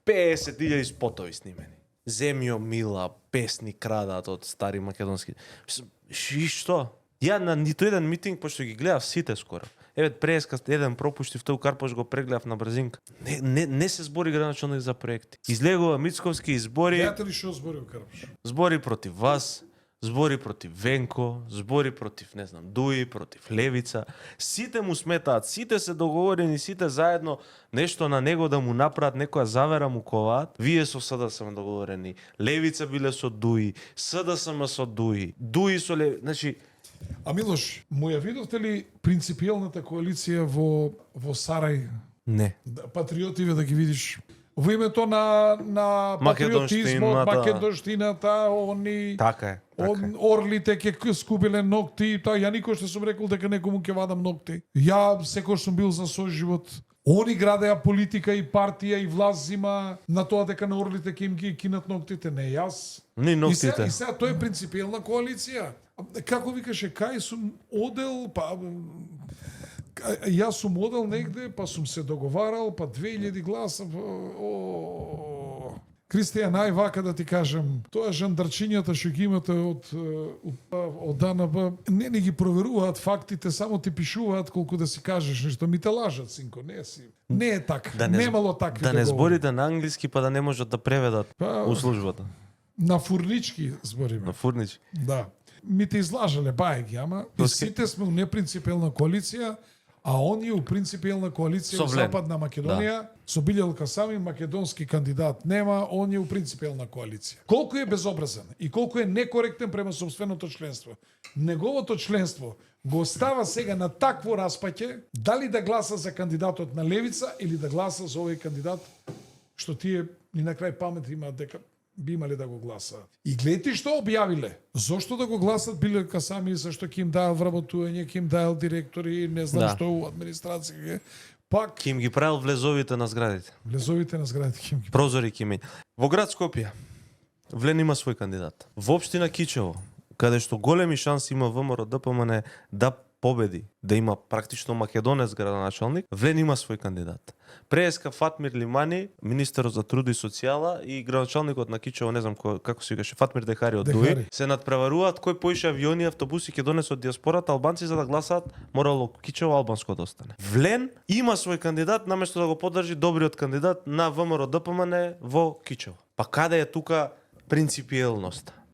50.000 спотови снимени. Земјо мила, песни крадат од стари македонски. И што? Ја на ниту еден митинг, пошто ги гледав сите скоро. Еве преска еден пропуштив, тој Карпош го прегледав на брзинка. Не се збори градоначалник за проекти. Излегува Мицковски и збори. Знаете ли што збори Карпош? Збори против вас, збори против Венко, збори против, не знам, Дуи, против Левица. Сите му сметаат, сите се договорени, сите заедно нешто на него да му направат, некоја завера му коваат. Вие со СДСМ договорени, Левица биле со Дуи, СДСМ со Дуи, Дуи со Левица, значи. А Милош, му ја видовте ли принципиелната коалиција во Сарај? Не. Патриотиве да ги видиш. Во името на патриотизмот, македонштината, они... Така е. Орлите ќе скубиле ногти, тоа ја никош не сум рекол дека некому ќе вадам ногти. Ја секој сум бил за соживот. Они градеа политика и партија и власт зима на тоа дека на орлите ќе им ги кинат ногтите, не јас. Не ногтите. И сега тоа е принципиелна коалиција. Како викаше, кај сум одел, па јас сум одел негде, па сум се договарал, па 2000 гласа. Кристијан, највака да ти кажам, тоа жандарчињата што ги имате од ДНБ, не ги проверуваат фактите, само ти пишуваат колку да си кажеш нешто. Ми те лажат, синко, не си. Не е така, немало такви да не зборите на англиски, па да не можат да преведат у службата. На фурнички збориме. На фурнички. Да. Ми те излажале бајги, ама и сите сме у непринципиелна коалиција, а оние у принципиелна коалиција во Западна Македонија, со Билјалка Сами, македонски кандидат нема, оние у принципиелна коалиција. Колку е безобразен и колку е некоректен према собственото членство. Неговото членство го става сега на такво распаќе, дали да гласа за кандидатот на Левица или да гласа за овој кандидат, што тие ни на крај памет имаат дека би имале да го гласаат. И гледайте што објавиле. Зошто да го гласат Билјалка Сами, зашто ќе им даел вработување, ќе им даел директори, не знам што у администрација. Пак ќе им ги правил влезовите на зградите. Влезовите на зградите ќе им ги. Прозори ќе им. Во град Скопје Влен има свој кандидат. Во општина Кичево, каде што големи шанси има ВМРО ДПМН да победи, да има практично македонец градоначалник, Влен има свој кандидат. Преска Фатмир Лимани, министерот за труд и социјала, и градоначалникот на Кичево, не знам како се викаше, Фатмир Дехари од Дуи, се надпреваруваат кој поише авиони и автобуси ќе донесат диаспората албанци за да гласаат, морало Кичево албанско да остане. Влен има свој кандидат наместо да го поддржи добриот кандидат на ВМРО ДПМН во Кичево. Па каде е тука принципиелноста?